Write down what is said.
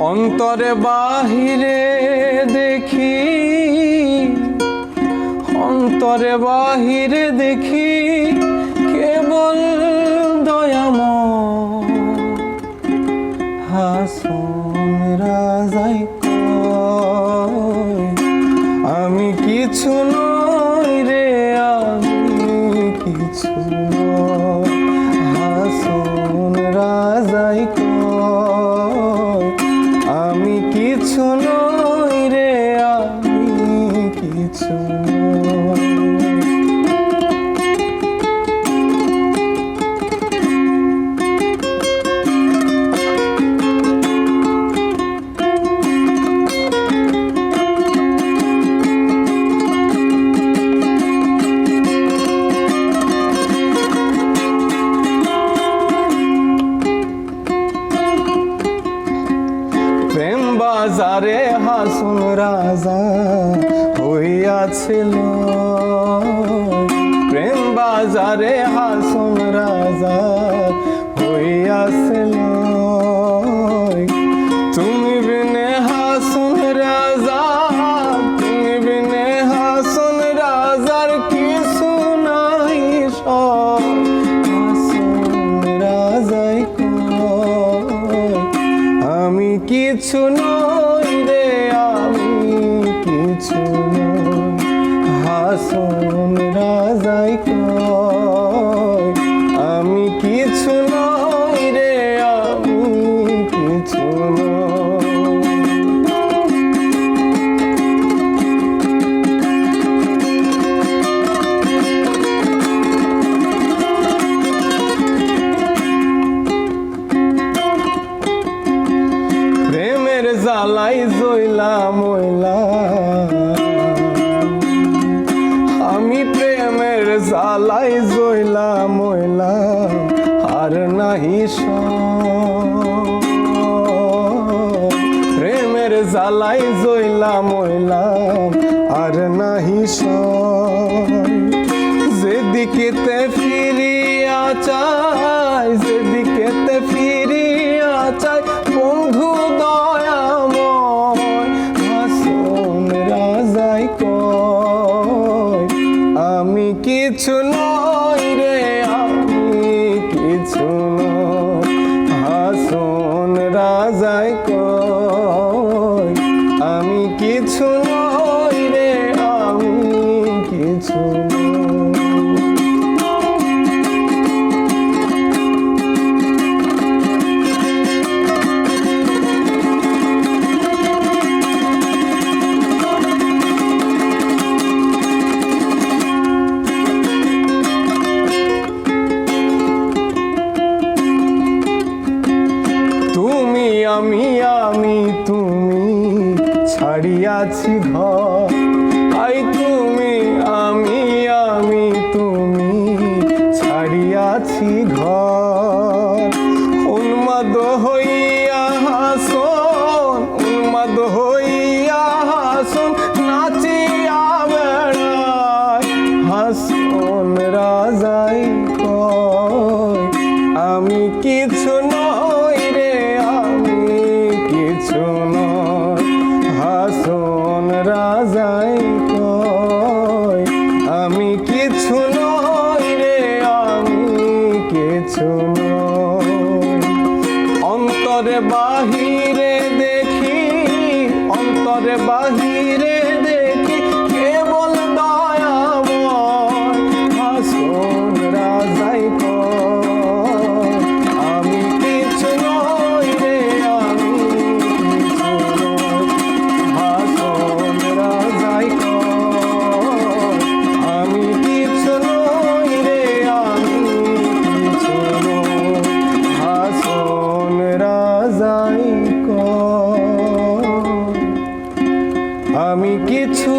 অন্তরে বাহিরে দেখি, অন্তরে বাহিরে দেখি কেবল দয়াময় হাসন রাজাই কয় আমি কিছু নই রে, আমি কিছু নই। হাসন রাজাই কয় আমি কিছু নই রে, আমি কিছু নই। প্রেম বাজারে হাসন রাজা হইয়াছিল, প্রেম বাজারে হাসন রাজা হইয়াছিল। তুমি বিনে হাসন রাজা, তুমি বিনে হাসন রাজার কিছু নাই সব। হাসন রাজাই কয় আমি কিছু নই রে, আমি কিছু নই। হাসন রাজাই কয় আমি কিছু নই রে, আমি কিছু নই। প্রেমের জ্বালাই জইলা মইলা, আমি প্রেমের জ্বালাই জইলা মইলা আর নাহি প্রেমের জ্বালাই জইলা মইলা আর নাহি যেদিকেতে ফিরিয়া চাই, যেদিকেতে ফিরিয়া চাই বন্ধু দয়াময় হাসন রাজাই কয় আমি কিছু নই রে, আমি কিছু নই। হাসন রাজাই কয় আমি কিছু নই রে, আমি কিছু নই। আমি আমি তুমি ছাড়িয়াছি ঘর, আই তুমি আমি আমি তুমি ছাড়িয়াছি ঘর। উন্মাদ হইয়া হাসন, উন্মাদ হইয়া হাসন নাচিয়া বেড়ায় হাসন রাজাই কয় আমি কিছু নই রে, আমি কিছু নই। হাসন রাজাই কয় আমি কিছু নই রে, আমি কিছু নই। অন্তরে বাহিরে দেখি, অন্তরে বাহিরে দেখি কেবল দয়াময় হাসন রাজাই কয় আমি কিছু নই রে, আমি কিছু নই। হাসন রাজাই কয় আমি কিছু নই রে, আমি কিছু নই। হাসন রাজাই কয় আমি কিছু